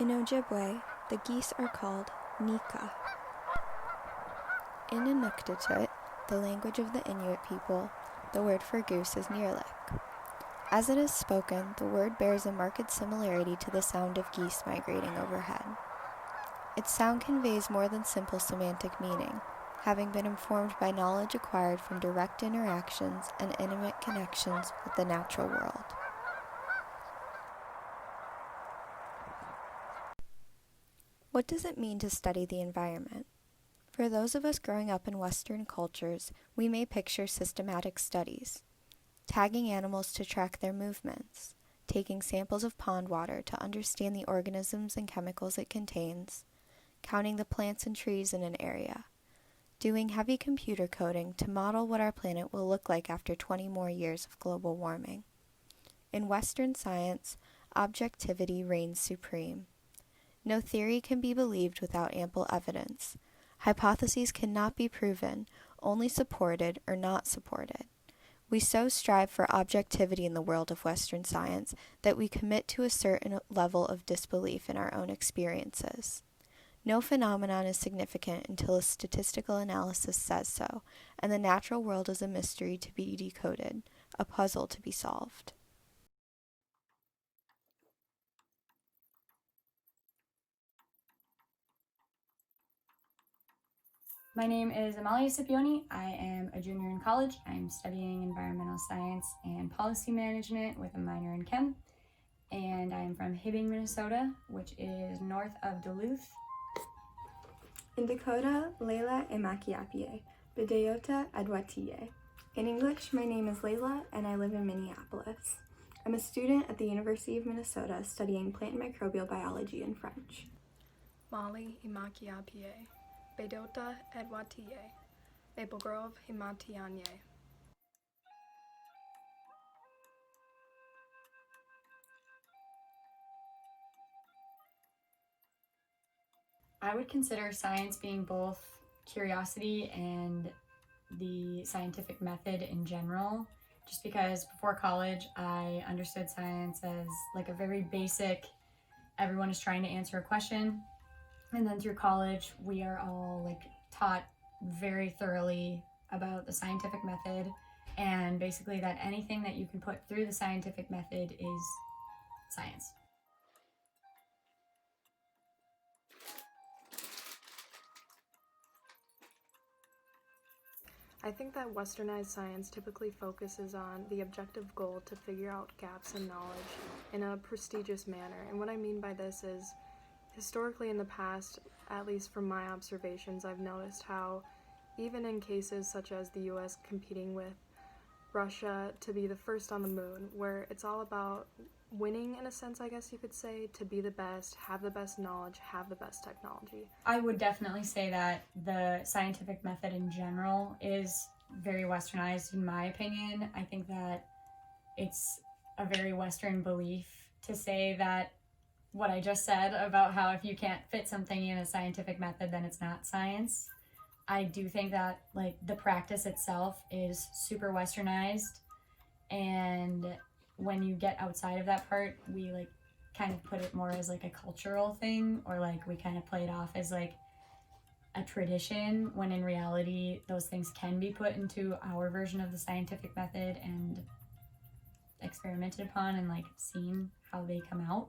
In Ojibwe, the geese are called Nika. In Inuktitut, the language of the Inuit people, the word for goose is Neerlik. As it is spoken, the word bears a marked similarity to the sound of geese migrating overhead. Its sound conveys more than simple semantic meaning, having been informed by knowledge acquired from direct interactions and intimate connections with the natural world. What does it mean to study the environment? For those of us growing up in Western cultures, we may picture systematic studies, tagging animals to track their movements, taking samples of pond water to understand the organisms and chemicals it contains, counting the plants and trees in an area, doing heavy computer coding to model what our planet will look like after 20 more years of global warming. In Western science, objectivity reigns supreme. No theory can be believed without ample evidence. Hypotheses cannot be proven, only supported or not supported. We so strive for objectivity in the world of Western science that we commit to a certain level of disbelief in our own experiences. No phenomenon is significant until a statistical analysis says so, and the natural world is a mystery to be decoded, a puzzle to be solved. My name is Amalia Scipioni. I am a junior in college. I'm studying environmental science and policy management with a minor in chem. And I'm from Hibbing, Minnesota, which is north of Duluth. In Dakota, Leila Emakiapie, Bideyota Adwatiye. In English, my name is Layla and I live in Minneapolis. I'm a student at the University of Minnesota studying plant and microbial biology in French. Molly Imakiapie, Bedota Edwatiye, Maple Grove Himatianye. I would consider science being both curiosity and the scientific method in general, just because before college I understood science as like a very basic, everyone is trying to answer a question, and then through college we are all like taught very thoroughly about the scientific method, and basically that anything that you can put through the scientific method is science. I think that westernized science typically focuses on the objective goal to figure out gaps in knowledge in a prestigious manner. And what I mean by this is, historically in the past, at least from my observations, I've noticed how even in cases such as the US competing with Russia to be the first on the moon, where it's all about winning in a sense, I guess you could say, to be the best, have the best knowledge, have the best technology. I would definitely say that the scientific method in general is very westernized in my opinion. I think that it's a very Western belief to say that what I just said about how if you can't fit something in a scientific method, then it's not science. I do think that like the practice itself is super westernized, and when you get outside of that part, we like kind of put it more as like a cultural thing, or like we kind of play it off as like a tradition, when in reality those things can be put into our version of the scientific method and experimented upon and like seen how they come out.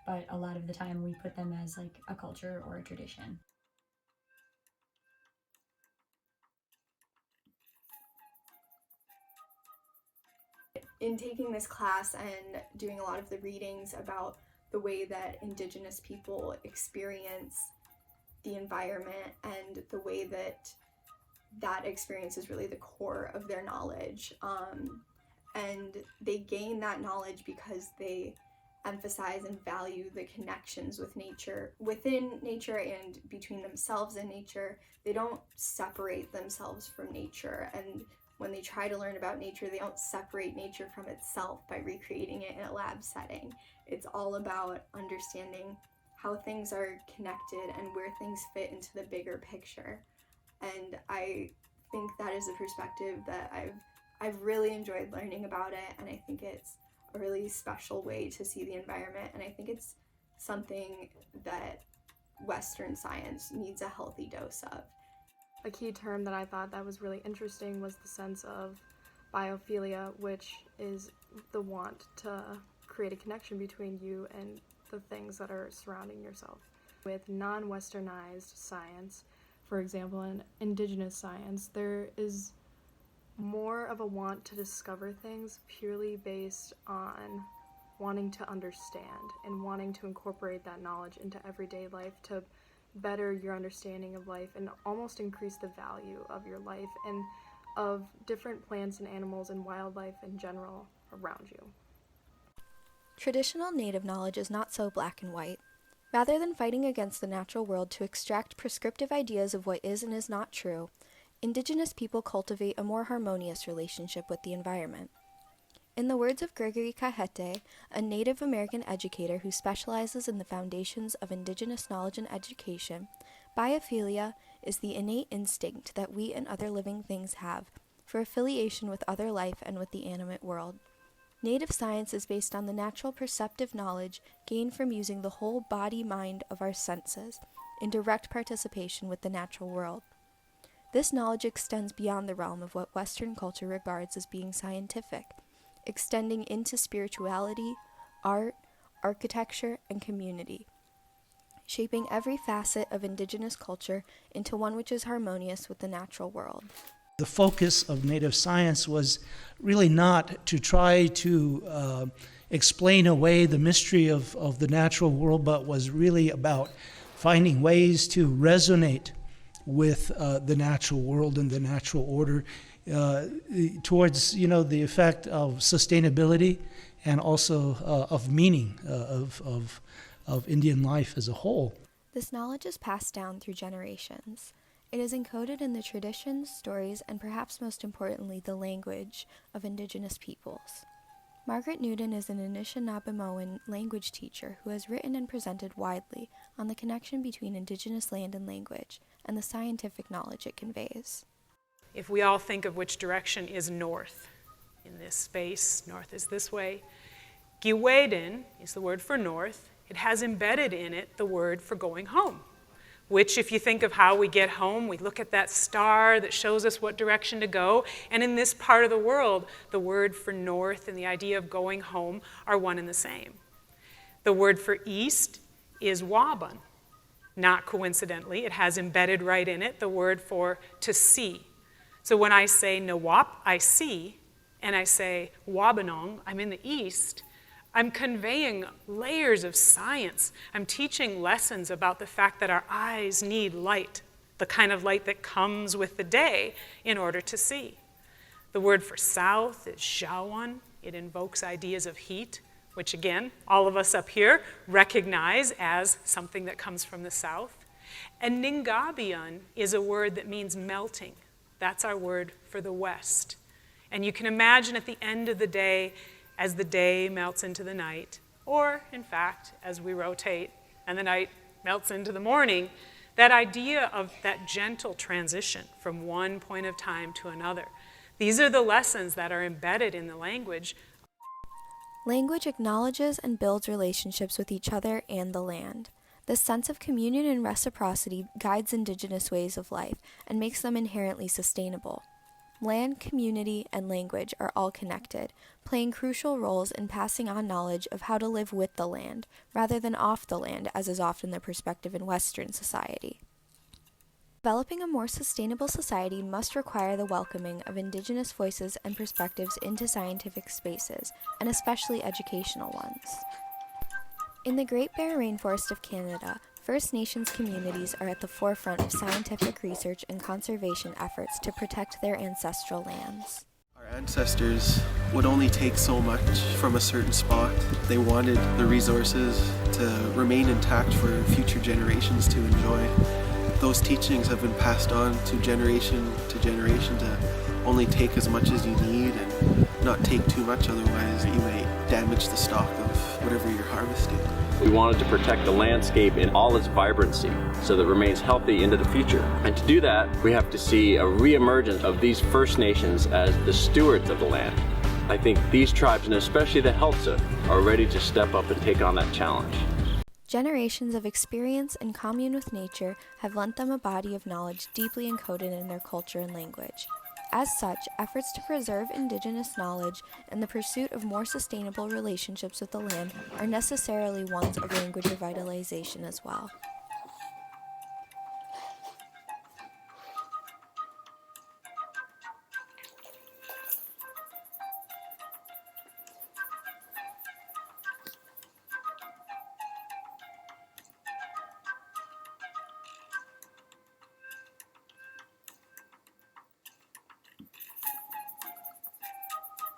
But a lot of the time we put them as like a culture or a tradition. In taking this class and doing a lot of the readings about the way that Indigenous people experience the environment and the way that that experience is really the core of their knowledge, and they gain that knowledge because they emphasize and value the connections with nature, within nature and between themselves and nature. They don't separate themselves from nature, and when they try to learn about nature, they don't separate nature from itself by recreating it in a lab setting. It's all about understanding how things are connected and where things fit into the bigger picture. And I think that is a perspective that I've really enjoyed learning about it, and I think it's a really special way to see the environment, and I think it's something that Western science needs a healthy dose of. A key term that I thought that was really interesting was the sense of biophilia, which is the want to create a connection between you and the things that are surrounding yourself. With non-Westernized science, for example, in Indigenous science, there is more of a want to discover things purely based on wanting to understand and wanting to incorporate that knowledge into everyday life to better your understanding of life and almost increase the value of your life and of different plants and animals and wildlife in general around you. Traditional Native knowledge is not so black and white. Rather than fighting against the natural world to extract prescriptive ideas of what is and is not true, Indigenous people cultivate a more harmonious relationship with the environment. In the words of Gregory Cajete, a Native American educator who specializes in the foundations of Indigenous knowledge and education, biophilia is the innate instinct that we and other living things have for affiliation with other life and with the animate world. Native science is based on the natural perceptive knowledge gained from using the whole body-mind of our senses in direct participation with the natural world. This knowledge extends beyond the realm of what Western culture regards as being scientific, extending into spirituality, art, architecture, and community, shaping every facet of Indigenous culture into one which is harmonious with the natural world. The focus of Native science was really not to try to explain away the mystery of the natural world, but was really about finding ways to resonate with the natural world and the natural order towards, the effect of sustainability and also of meaning of Indian life as a whole. This knowledge is passed down through generations. It is encoded in the traditions, stories, and perhaps most importantly, the language of Indigenous peoples. Margaret Newton is an Anishinaabemowin language teacher who has written and presented widely on the connection between Indigenous land and language and the scientific knowledge it conveys. If we all think of which direction is north in this space, north is this way, Giweden is the word for north. It has embedded in it the word for going home, which if you think of how we get home, we look at that star that shows us what direction to go. And in this part of the world, the word for north and the idea of going home are one and the same. The word for east is Waban. Not coincidentally, it has embedded right in it the word for to see. So when I say Nawap, I see, and I say Wabanong, I'm in the east, I'm conveying layers of science. I'm teaching lessons about the fact that our eyes need light, the kind of light that comes with the day in order to see. The word for south is Xiaowan. It invokes ideas of heat, which again, all of us up here recognize as something that comes from the south. And Ningabian is a word that means melting. That's our word for the west. And you can imagine at the end of the day, as the day melts into the night, or in fact, as we rotate and the night melts into the morning, that idea of that gentle transition from one point of time to another. These are the lessons that are embedded in the language. Language acknowledges and builds relationships with each other and the land. This sense of communion and reciprocity guides Indigenous ways of life and makes them inherently sustainable. Land, community, and language are all connected, playing crucial roles in passing on knowledge of how to live with the land, rather than off the land, as is often the perspective in Western society. Developing a more sustainable society must require the welcoming of Indigenous voices and perspectives into scientific spaces, and especially educational ones. In the Great Bear Rainforest of Canada, First Nations communities are at the forefront of scientific research and conservation efforts to protect their ancestral lands. Our ancestors would only take so much from a certain spot. They wanted the resources to remain intact for future generations to enjoy. Those teachings have been passed on to generation to only take as much as you need and not take too much, otherwise you may damage the stock of whatever you're harvesting. We wanted to protect the landscape in all its vibrancy so that it remains healthy into the future. And to do that, we have to see a re-emergence of these First Nations as the stewards of the land. I think these tribes, and especially the Heltsa, are ready to step up and take on that challenge. Generations of experience and commune with nature have lent them a body of knowledge deeply encoded in their culture and language. As such, efforts to preserve Indigenous knowledge and the pursuit of more sustainable relationships with the land are necessarily ones of language revitalization as well.